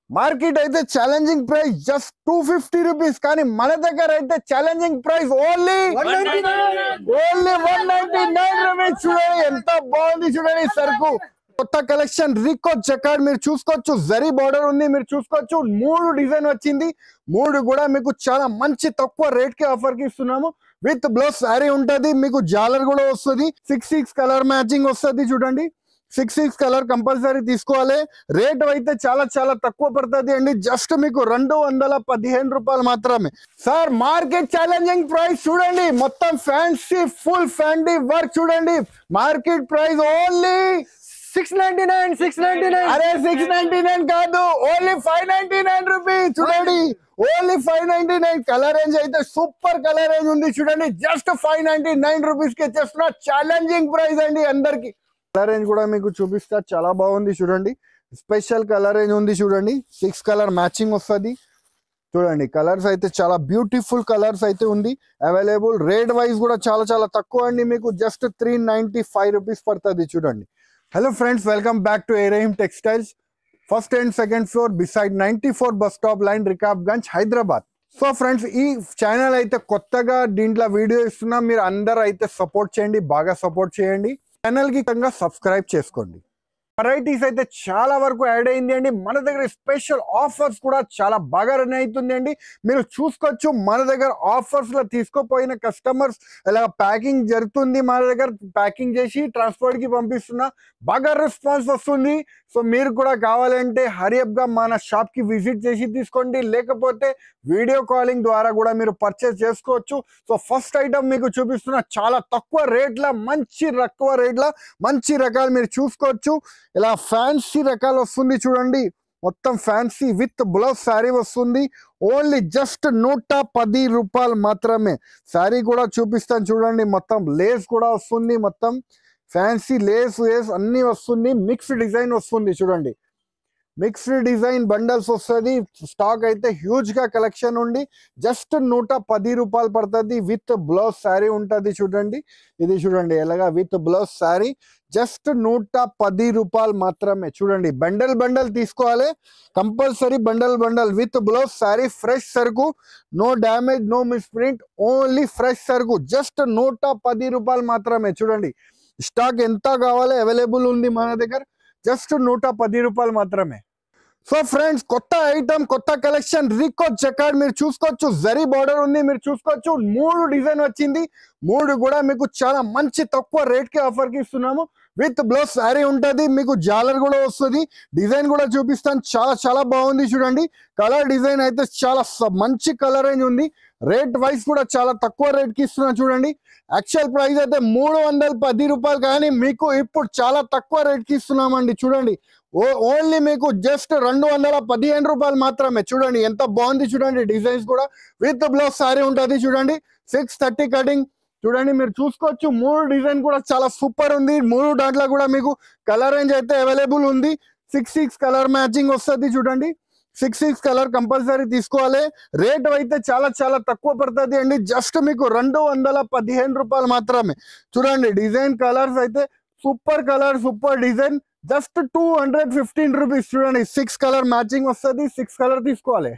Market అయితే challenging price just 250 rupees, కానీ మన దగ్గర అయితే ఛాలెంజింగ్ ప్రైస్ ఓన్లీ 199 రూపీస్. చూడండి ఎంత బాగుంది, చూడండి సరుకు కొత్త కలెక్షన్ రికో జకార్డ్ మీరు చూసుకోవచ్చు. జరీ బార్డర్ ఉంది, మీరు చూసుకోవచ్చు. 3 డిజైన్ వచ్చింది, 3 కూడా మీకు చాలా మంచి తక్కువ రేట్ కి ఆఫర్ కి ఇస్తున్నాము. విత్ బ్లౌజ్ శారీ ఉంటది, మీకు జాలర్ కూడా వస్తుంది. 6 కలర్ మ్యాచింగ్ వస్తుంది. చూడండి 6 కలర్ కంపల్సరీ తీసుకోవాలి. రేట్ అయితే చాలా చాలా తక్కువ పడుతుంది అండి. జస్ట్ మీకు 215 రూపాయలు మాత్రమే. సార్ మార్కెట్ ఛాలెంజింగ్ ప్రైస్ చూడండి, మొత్తం ఫ్యాన్సీ ఫుల్ ఫ్యాన్సీ వర్క్ చూడండి. Market price only 699. అరే 699 కాదు, ఓన్లీ 599 రూపీస్. చూడండి ఓన్లీ 599. కలర్ రేంజ్ అయితే సూపర్ కలర్ రేంజ్ ఉంది. చూడండి జస్ట్ 599 రూపీస్ కి ఇచ్చేస్తున్నా. ఛాలెంజింగ్ ప్రైస్ అండి అందరికి. కలర్ రేంజ్ కూడా మీకు చూపిస్తా, చాలా బాగుంది. చూడండి స్పెషల్ కలర్ రేంజ్ ఉంది. చూడండి 6 కలర్ మ్యాచింగ్ వస్తుంది. చూడండి కలర్స్ అయితే చాలా బ్యూటిఫుల్ కలర్స్ అయితే ఉంది అవైలబుల్. రేట్ వైజ్ కూడా చాలా చాలా తక్కువ అండి, మీకు జస్ట్ 395 రూపీస్ పడుతుంది. చూడండి. Hello friends, welcome back to ఏరహిం textiles, first and second floor beside 94 bus stop line, Rikabganj, Hyderabad. So friends, ఈ ఛానల్ అయితే కొత్తగా దీంట్లో వీడియో ఇస్తున్నా, మీరు అందరూ అయితే సపోర్ట్ చేయండి, బాగా సపోర్ట్ చేయండి. ఛానల్ కి సబ్స్క్రైబ్ చేసుకోండి. వెరైటీస్ అయితే చాలా వరకు యాడ్ అయింది అండి. మన దగ్గర స్పెషల్ ఆఫర్స్ కూడా చాలా బాగా రన్ అవుతుంది అండి. మీరు చూసుకోవచ్చు, మన దగ్గర ఆఫర్స్ లో తీసుకోపోయిన కస్టమర్స్ ఇలా ప్యాకింగ్ జరుగుతుంది. మన దగ్గర ప్యాకింగ్ చేసి ట్రాన్స్పోర్ట్ కి పంపిస్తున్నా, బాగా రెస్పాన్స్ వస్తుంది. సో మీరు కూడా కావాలంటే హరియప్ గా మన షాప్ కి విజిట్ చేసి తీసుకోండి, లేకపోతే వీడియో కాలింగ్ ద్వారా కూడా మీరు పర్చేస్ చేసుకోవచ్చు. సో ఫస్ట్ ఐటమ్ మీకు చూపిస్తున్నా, చాలా తక్కువ రేట్ల మంచి తక్కువ రేట్ల మంచి రకాలు మీరు చూసుకోవచ్చు. ఇలా ఫ్యాన్సీ రకాలు వస్తుంది. చూడండి మొత్తం ఫ్యాన్సీ విత్ బ్లౌజ్ శారీ వస్తుంది. ఓన్లీ జస్ట్ 110 రూపాయలు మాత్రమే. శారీ కూడా చూపిస్తాను. చూడండి మొత్తం లేస్ కూడా వస్తుంది, మొత్తం ఫ్యాన్సీ లేస్ అన్ని వస్తుంది. మిక్స్డ్ డిజైన్ వస్తుంది. చూడండి మిక్స్డ్ డిజైన్ బండల్స్ వస్తుంది. స్టాక్ అయితే హ్యూజ్ గా కలెక్షన్ ఉంది. జస్ట్ 110 రూపాయలు పడుతుంది. విత్ బ్లౌజ్ శారీ ఉంటుంది. చూడండి ఇది చూడండి ఎలాగా విత్ బ్లౌజ్ శారీ జస్ట్ 110 రూపాయలు మాత్రమే. చూడండి బండల్ తీసుకోవాలి compulsory, bundle with blouse sari. Fresh సరుకు, no damage, no miss print, only fresh సరుకు. జస్ట్ 110 రూపాయలు మాత్రమే. చూడండి స్టాక్ ఎంత కావాలి అవైలబుల్ ఉంది మన దగ్గర, జస్ట్ 110 రూపాయలు మాత్రమే. సో ఫ్రెండ్స్, కొత్త ఐటమ్ కొత్త కలెక్షన్ రికో జకార్డ్ మీరు చూసుకోవచ్చు. జరీ బార్డర్ ఉంది, మీరు చూసుకోవచ్చు. 3 డిజైన్ వచ్చింది, 3 కూడా మీకు చాలా మంచి తక్కువ రేట్ కి ఆఫర్ కి ఇస్తున్నాము. విత్ బ్లౌజ్ శారీ ఉంటది, మీకు జాలర్ కూడా వస్తుంది. డిజైన్ కూడా చూపిస్తాను, చాలా చాలా బాగుంది. చూడండి కలర్ డిజైన్ అయితే చాలా మంచి కలర్ రేంజ్ ఉంది. రేట్ వైజ్ కూడా చాలా తక్కువ రేట్ కి ఇస్తున్నా. చూడండి యాక్చువల్ ప్రైస్ అయితే 310 రూపాయలు, కానీ మీకు ఇప్పుడు చాలా తక్కువ రేట్ కి ఇస్తున్నామండి. చూడండి ఓన్లీ మీకు జస్ట్ 215 రూపాయలు మాత్రమే. చూడండి ఎంత బాగుంది. చూడండి డిజైన్స్ కూడా విత్ బ్లౌజ్ శారీ ఉంటుంది. చూడండి 630 కటింగ్. చూడండి మీరు చూసుకోవచ్చు. 3 డిజైన్ కూడా చాలా సూపర్ ఉంది. 3 దాంట్లో కూడా మీకు కలర్ రేంజ్ అయితే అవైలబుల్ ఉంది. 6 కలర్ మ్యాచింగ్ వస్తుంది. చూడండి 6 కలర్ కంపల్సరీ తీసుకోవాలి. రేట్ అయితే చాలా చాలా తక్కువ పడుతుంది అండి. జస్ట్ మీకు 215 రూపాయలు మాత్రమే. చూడండి డిజైన్ కలర్స్ అయితే super colour, super design, just 215 rupees. చూడండి 6 కలర్ మ్యాచింగ్ వస్తుంది. 6 కలర్ తీసుకోవాలి.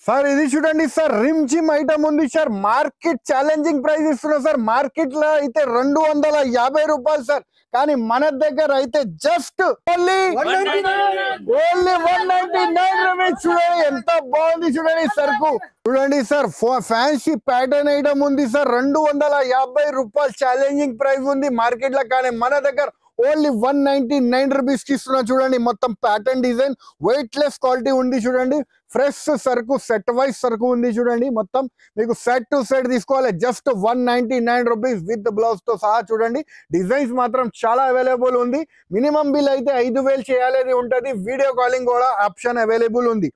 సార్ ఇది చూడండి సార్, రిమ్ జిమ్ ఐటమ్ ఉంది సార్. మార్కెట్ ఛాలెంజింగ్ ప్రైస్ ఇస్తున్నా సార్. మార్కెట్ లో అయితే 250 రూపాయలు సార్, కానీ మన దగ్గర అయితే జస్ట్ ఓన్లీ 199 రూపీస్. చూడండి ఎంత బాగుంది. చూడండి సరుకు చూడండి సార్, ఫ్యాన్సీ ప్యాటర్న్ ఐటమ్ ఉంది సార్. 250 రూపాయలు ఛాలెంజింగ్ ప్రైస్ ఉంది మార్కెట్ లో, కానీ మన దగ్గర ఓన్లీ 199 రూపీస్ కి ఇస్తున్నా. చూడండి మొత్తం pattern design, weight less quality ఉంది. చూడండి ఫ్రెష్ సరుకు, సెట్ వైజ్ సరుకు ఉంది. చూడండి మొత్తం మీకు సెట్ టు సెట్ తీసుకోవాలి. జస్ట్ 199 రూపీస్ విత్ బ్లౌజ్ తో సహా. చూడండి డిజైన్స్ మాత్రం చాలా అవైలబుల్ ఉంది. మినిమం బిల్ అయితే 5000 చేయాలని ఉంటది. వీడియో కాలింగ్ కూడా ఆప్షన్ అవైలబుల్ ఉంది.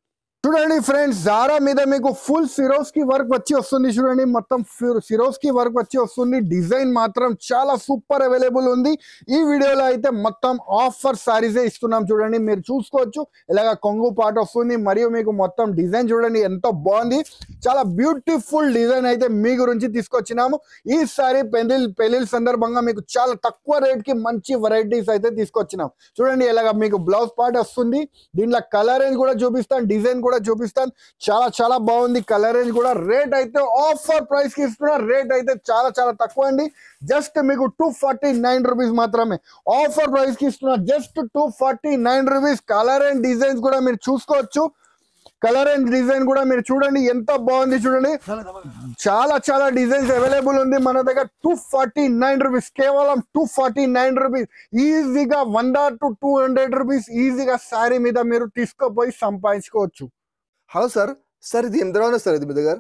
చూడండి ఫ్రెండ్స్, జారా మీద మీకు ఫుల్ సిరోస్కి వర్క్ వచ్చి వస్తుంది. చూడండి మొత్తం సిరోస్కి వర్క్ వచ్చి వస్తుంది. డిజైన్ మాత్రం చాలా సూపర్ అవైలబుల్ ఉంది. ఈ వీడియోలో అయితే మొత్తం ఆఫర్ సారీసే ఇస్తున్నాం. చూడండి మీరు చూసుకోవచ్చు, ఇలాగ కొంగు పాట వస్తుంది. మరియు మీకు మొత్తం డిజైన్ చూడండి ఎంత బాగుంది. చాలా బ్యూటిఫుల్ డిజైన్ అయితే మీ గురించి తీసుకొచ్చినాము. ఈ సారీ పెళ్లి సందర్భంగా మీకు చాలా తక్కువ రేట్ కి మంచి వెరైటీస్ అయితే తీసుకొచ్చినాం. చూడండి ఇలాగ మీకు బ్లౌజ్ పార్ట్ వస్తుంది. దీంట్లో కలర్ రేంజ్ కూడా చూపిస్తాను, డిజైన్ కూడా చూపిస్తాను. చాలా చాలా బాగుంది. కలర్ రేంజ్ కూడా. రేట్ అయితే ఆఫర్ ప్రైస్ కి ఇస్తున్నారు. రేట్ అయితే చాలా చాలా తక్కువ అండి. జస్ట్ మీకు 249 రూపీస్ మాత్రమే ఆఫర్ ప్రైస్ కి ఇస్తున్నారు. Just 249 rupees. Colour and designs కూడా మీరు చూసుకోవచ్చు. కలర్ అండ్ డిజైన్ కూడా మీరు చూడండి ఎంత బాగుంది. చూడండి చాలా చాలా డిజైన్స్ అవైలబుల్ ఉంది మన దగ్గర. 249 రూపీస్, కేవలం 249 రూపీస్. ఈజీగా 100 to 200 రూపీస్ ఈజీగా శారీ మీద మీరు తీసుకుపోయి సంపాదించుకోవచ్చు. హలో సార్, సార్ ఇది ఎంత ఉంది సార్? ఇది మీ దగ్గర?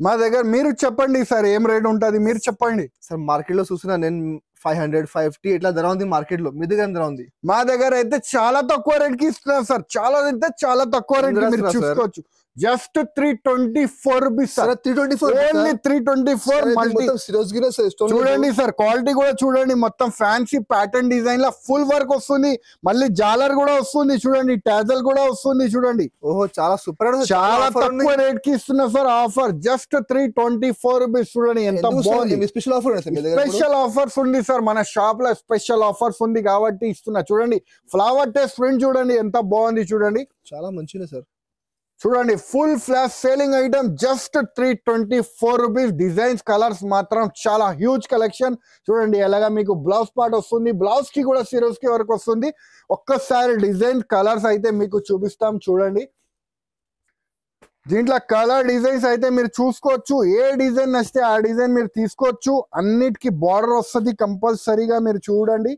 మా దగ్గర మీరు చెప్పండి సార్, ఏం రేట్ ఉంటుంది మీరు చెప్పండి సార్. మార్కెట్ లో చూస్తున్నా నేను 500, 550 ఇట్లా ధర ఉంది మార్కెట్ లో. మీ దగ్గర ఎంత ఉంది? మా దగ్గర అయితే చాలా తక్కువ రేట్ కి ఇస్తున్నారు సార్. చాలా అయితే చాలా తక్కువ రేట్ కి మీరు చూసుకోవచ్చు. Just 324 rupees sir. 324, ఓన్లీ 324. చూడండి సార్, క్వాలిటీ కూడా చూడండి. మొత్తం ఫ్యాన్సీ ప్యాటర్న్ డిజైన్ లా ఫుల్ వర్క్ వస్తుంది. మళ్ళీ జాలర్ కూడా వస్తుంది. చూడండి టాజల్ కూడా వస్తుంది. చూడండి ఓహో చాలా సూపర్. చాలా తక్కువ రేట్ కి ఇస్తున్నా సార్ ఆఫర్. Just 324 rupees. చూడండి ఎంత బాగుంది. Special offer. స్పెషల్ ఆఫర్స్ ఉంది సార్ మన షాప్ లో. స్పెషల్ ఆఫర్స్ ఉంది కాబట్టి ఇస్తున్నా. చూడండి ఫ్లవర్ టెస్ట్ ప్రింట్ చూడండి ఎంత బాగుంది. చూడండి చాలా మంచిది సార్. చూడండి full flash selling item. Just 324 rupees. Designs colours మాత్రం చాలా హ్యూజ్ కలెక్షన్. చూడండి ఎలాగా మీకు బ్లౌజ్ పార్ట్ వస్తుంది. బ్లౌజ్ కి కూడా సిరోస్ కి వరకు వస్తుంది. ఒక్కసారి డిజైన్ కలర్స్ అయితే మీకు చూపిస్తాం. చూడండి దీంట్లో కలర్ డిజైన్స్ అయితే మీరు చూసుకోవచ్చు. ఏ డిజైన్ నచ్చితే ఆ డిజైన్ మీరు తీసుకోవచ్చు. అన్నిటికీ బార్డర్ వస్తుంది కంపల్సరీగా. మీరు చూడండి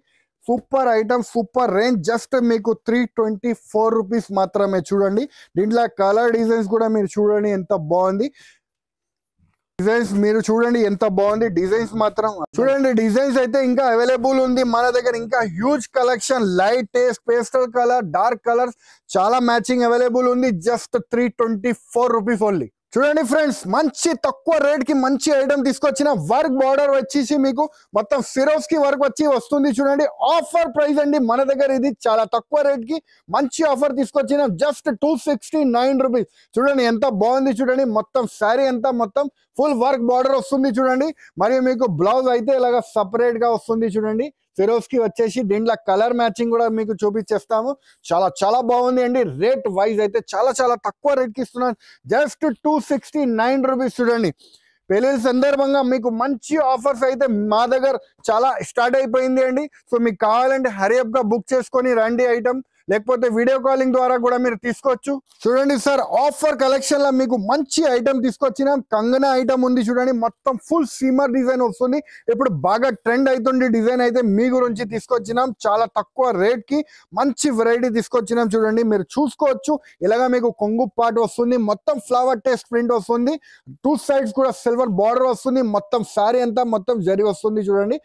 super item, super range. Just మీకు 324 రూపీస్ మాత్రమే. చూడండి దీంట్లో కలర్ డిజైన్స్ కూడా మీరు చూడండి ఎంత బాగుంది. డిజైన్స్ మీరు చూడండి ఎంత బాగుంది. డిజైన్స్ మాత్రం చూడండి. డిజైన్స్ అయితే ఇంకా అవైలబుల్ ఉంది మన దగ్గర. ఇంకా huge collection. Light taste, pastel colour, dark colours చాలా మ్యాచింగ్ అవైలబుల్ ఉంది. Just 324 rupees only. చూడండి ఫ్రెండ్స్, మంచి తక్కువ రేట్ కి మంచి ఐటమ్ తీసుకొచ్చిన. వర్క్ బార్డర్ వచ్చేసి మీకు మొత్తం సిరోస్ కి వర్క్ వచ్చి వస్తుంది. చూడండి ఆఫర్ ప్రైస్ అండి మన దగ్గర. ఇది చాలా తక్కువ రేట్ కి మంచి ఆఫర్ తీసుకొచ్చిన. Just 269 rupees. చూడండి ఎంత బాగుంది. చూడండి మొత్తం శారీ అంతా మొత్తం ఫుల్ వర్క్ బార్డర్ వస్తుంది. చూడండి మరియు మీకు బ్లౌజ్ అయితే ఇలాగా సపరేట్ గా వస్తుంది. చూడండి ఫిరోజ్ కి వచ్చేసి దీంట్లో కలర్ మ్యాచింగ్ కూడా మీకు చూపించేస్తాము. చాలా చాలా బాగుంది అండి. రేట్ వైజ్ అయితే చాలా చాలా తక్కువ రేట్ కి ఇస్తున్నాను. Just 269 rupees. చూడండి పెళ్లి సందర్భంగా మీకు మంచి ఆఫర్స్ అయితే మా దగ్గర చాలా స్టార్ట్ అయిపోయింది అండి. సో మీకు కావాలంటే హరియప్ గా బుక్ చేసుకొని రండి ఐటమ్. లేకపోతే వీడియో కాలింగ్ ద్వారా కూడా మీరు తీసుకోవచ్చు. చూడండి సార్ ఆఫర్ కలెక్షన్ లో మీకు మంచి ఐటమ్ తీసుకొచ్చినాం. కంగనా ఐటమ్ ఉంది. చూడండి మొత్తం ఫుల్ సీమర్ డిజైన్ వస్తుంది. ఇప్పుడు బాగా ట్రెండ్ అవుతుంది డిజైన్ అయితే మీ గురించి తీసుకొచ్చినాం. చాలా తక్కువ రేట్ కి మంచి వెరైటీ తీసుకొచ్చినాం. చూడండి మీరు చూసుకోవచ్చు. ఇలాగా మీకు కొంగు పార్ట్ వస్తుంది. మొత్తం ఫ్లవర్ టెస్ట్ ప్రింట్ వస్తుంది. 2 సైడ్స్ కూడా సిల్వర్ బార్డర్ వస్తుంది. మొత్తం సారీ అంతా మొత్తం జరి వస్తుంది. చూడండి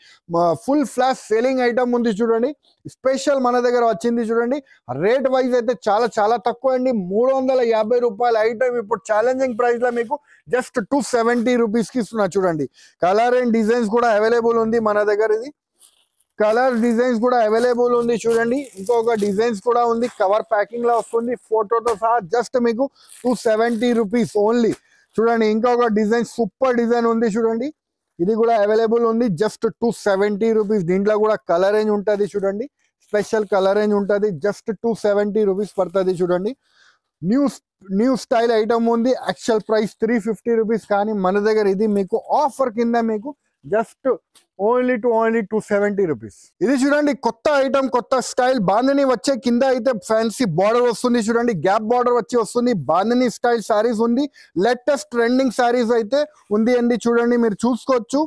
ఫుల్ ఫ్లాష్ సేలింగ్ ఐటమ్ ఉంది. చూడండి స్పెషల్ మన దగ్గర వచ్చింది. చూడండి రేట్ వైజ్ అయితే చాలా చాలా తక్కువ అండి. 350 రూపాయల ఐటమ్ ఇప్పుడు ఛాలెంజింగ్ ప్రైస్ లో మీకు జస్ట్ 270 రూపీస్ కి ఇస్తున్నా. చూడండి కలర్ అండ్ డిజైన్స్ కూడా అవైలబుల్ ఉంది మన దగ్గర. ఇది కలర్ డిజైన్స్ కూడా అవైలబుల్ ఉంది. చూడండి ఇంకొక డిజైన్స్ కూడా ఉంది. కవర్ ప్యాకింగ్ లో వస్తుంది ఫోటోతో సహా. జస్ట్ మీకు 270 రూపీస్ ఓన్లీ. చూడండి ఇంకొక డిజైన్ సూపర్ డిజైన్ ఉంది. చూడండి ఇది కూడా అవైలబుల్ ఉంది. Just 270 rupees. దీంట్లో కూడా కలర్ రేంజ్ ఉంటుంది. చూడండి స్పెషల్ కలర్ రేంజ్ ఉంటుంది. జస్ట్ 270 రూపీస్ పడుతుంది. చూడండి న్యూ స్టైల్ ఐటమ్ ఉంది. Actual price 350 rupees. కానీ మన దగ్గర ఇది మీకు ఆఫర్ కింద మీకు జస్ట్ ఓన్లీ 270 రూపీస్. ఇది చూడండి కొత్త ఐటమ్, కొత్త స్టైల్. బాందిని వచ్చే కింద అయితే ఫ్యాన్సీ బార్డర్ వస్తుంది. చూడండి గ్యాప్ బార్డర్ వచ్చి వస్తుంది. బాందిని స్టైల్ శారీస్ ఉంది. లేటెస్ట్ ట్రెండింగ్ శారీస్ అయితే ఉంది అండి. చూడండి మీరు చూసుకోవచ్చు.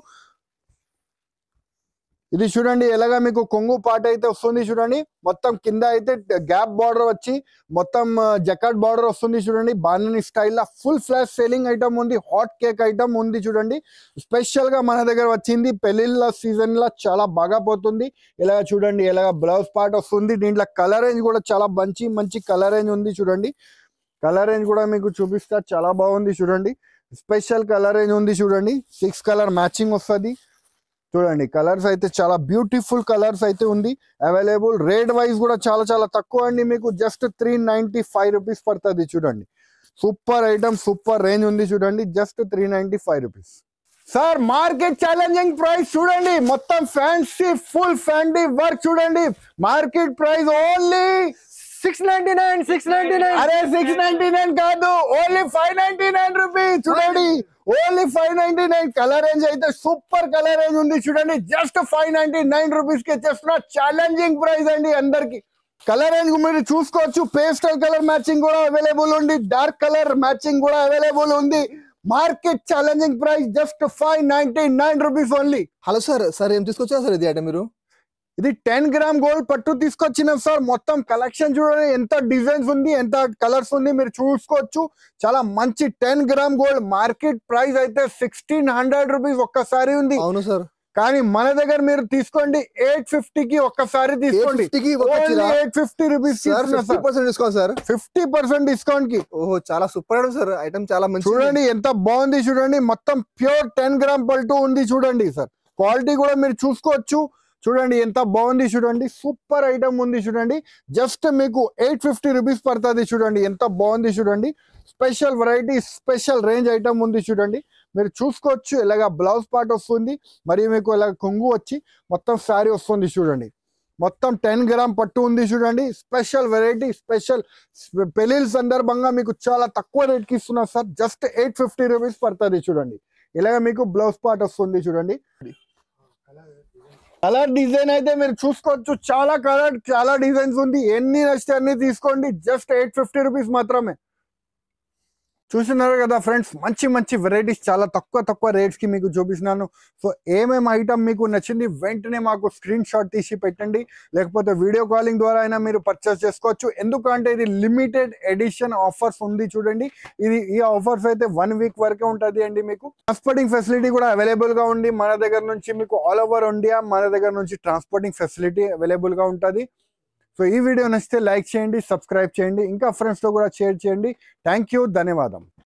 ఇది చూడండి ఎలాగా మీకు కొంగు పాట అయితే వస్తుంది. చూడండి మొత్తం కింద అయితే గ్యాప్ బార్డర్ వచ్చి మొత్తం జకాట్ బార్డర్ వస్తుంది. చూడండి bandhani style full flash selling item ఉంది. హాట్ కేక్ ఐటమ్ ఉంది. చూడండి స్పెషల్ గా మన దగ్గర వచ్చింది. పెళ్లిళ్ళ సీజన్ లో చాలా బాగా పోతుంది. ఇలా చూడండి ఎలాగా బ్లౌజ్ పార్ట్ వస్తుంది. దీంట్లో కలర్ రేంజ్ కూడా చాలా మంచి కలర్ రేంజ్ ఉంది. చూడండి కలర్ రేంజ్ కూడా మీకు చూపిస్తా, చాలా బాగుంది చూడండి. స్పెషల్ కలర్ రేంజ్ ఉంది చూడండి, 6 కలర్ మ్యాచింగ్ వస్తుంది చూడండి. కలర్స్ అయితే చాలా బ్యూటిఫుల్ కలర్స్ అయితే ఉంది అవైలబుల్. రేట్ వైజ్ కూడా చాలా చాలా తక్కువ అండి, మీకు జస్ట్ 395 రూపీస్ పడుతుంది చూడండి. సూపర్ ఐటమ్, సూపర్ రేంజ్ ఉంది చూడండి, just 395 rupees. Sir market challenging price చూడండి, మొత్తం ఫ్యాన్సీ ఫుల్ ఫ్యాన్సీ వర్క్ చూడండి. Market price only 699. అరే 699 కాదు, ఓన్లీ 599 రూపీస్ చూడండి. ఓన్లీ 599. కలర్ రేంజ్ అయితే సూపర్ కలర్ రేంజ్ ఉంది చూడండి, జస్ట్ 599 రూపీస్ కి చేస్తున్న ఛాలెంజింగ్ ప్రైస్ అండి అందరికి. కలర్ రేంజ్ మీరు చూసుకోవచ్చు, పేస్టల్ కలర్ మ్యాచింగ్ కూడా అవైలబుల్ ఉంది, డార్క్ కలర్ మ్యాచింగ్ కూడా అవైలబుల్ ఉంది. Market challenging price just 599 rupees only. Hello sir ఏం తీసుకొచ్చారు సార్ ఇది ఐటమ్ మీరు? ఇది 10 గ్రామ్ గోల్డ్ పట్టు తీసుకొచ్చినాం సార్. మొత్తం కలెక్షన్ చూడండి, ఎంత డిజైన్స్ ఉంది, ఎంత కలర్స్ ఉంది మీరు చూసుకోవచ్చు. చాలా మంచి 10 గ్రామ్ గోల్డ్. మార్కెట్ ప్రైస్ అయితే 1600 రూపీస్ ఒక్కసారి ఉంది. అవును సార్, కానీ మన దగ్గర మీరు తీసుకోండి 850 కి ఒక్కసారి తీసుకోండి. 850 రూపీస్ 50% డిస్కౌంట్ సార్, 50% డిస్కౌంట్ కి. ఓహో చాలా సూపర్ ఐటమ్ సార్, ఐటమ్ చాలా మంచి. చూడండి ఎంత బాగుంది చూడండి, మొత్తం ప్యూర్ 10 గ్రామ్ పల్టు ఉంది చూడండి సార్. క్వాలిటీ కూడా మీరు చూసుకోవచ్చు చూడండి, ఎంత బాగుంది చూడండి, సూపర్ ఐటమ్ ఉంది చూడండి. జస్ట్ మీకు 850 రూపీస్ పడుతుంది చూడండి, ఎంత బాగుంది చూడండి. Special variety, special range item ఉంది చూడండి, మీరు చూసుకోవచ్చు. ఇలాగ బ్లౌజ్ పార్ట్ వస్తుంది, మరియు మీకు ఇలాగ కొంగు వచ్చి మొత్తం శారీ వస్తుంది చూడండి. మొత్తం 10 గ్రామ్ పట్టు ఉంది చూడండి. స్పెషల్ వెరైటీ, స్పెషల్ పెళ్లిళ్ళ సందర్భంగా మీకు చాలా తక్కువ రేట్ కి ఇస్తున్నారు సార్. జస్ట్ 850 రూపీస్ పడుతుంది చూడండి. ఇలాగ మీకు బ్లౌజ్ పార్ట్ వస్తుంది చూడండి. కలర్ డిజైన్ అయితే మీరు చూసుకోవచ్చు, చాలా కలర్, చాలా డిజైన్స్ ఉంది. ఎన్ని నచ్చితే అన్ని తీసుకోండి, జస్ట్ 850 రూపీస్ మాత్రమే. చూస్తున్నారు కదా ఫ్రెండ్స్, మంచి మంచి వెరైటీస్ చాలా తక్కువ రేట్స్ కి మీకు చూపిస్తున్నాను. సో ఏమేమి ఐటమ్ మీకు నచ్చింది వెంటనే మాకు స్క్రీన్ షాట్ తీసి పెట్టండి, లేకపోతే వీడియో కాలింగ్ ద్వారా అయినా మీరు పర్చేస్ చేసుకోవచ్చు. ఎందుకంటే ఇది లిమిటెడ్ ఎడిషన్ ఆఫర్స్ ఉంది చూడండి. ఈ ఆఫర్స్ అయితే 1 వీక్ వరకే ఉంటుంది అండి. మీకు ట్రాన్స్పోర్టింగ్ ఫెసిలిటీ కూడా అవైలబుల్ గా ఉంది మన దగ్గర నుంచి. మీకు ఆల్ ఓవర్ ఇండియా మన దగ్గర నుంచి ట్రాన్స్పోర్టింగ్ ఫెసిలిటీ అవైలబుల్ గా ఉంటుంది. సో ఈ వీడియో నచ్చితే లైక్ చేయండి, సబ్స్క్రైబ్ చేయండి, ఇంకా ఫ్రెండ్స్ తో కూడా షేర్ చేయండి. థ్యాంక్ యూ, ధన్యవాదం.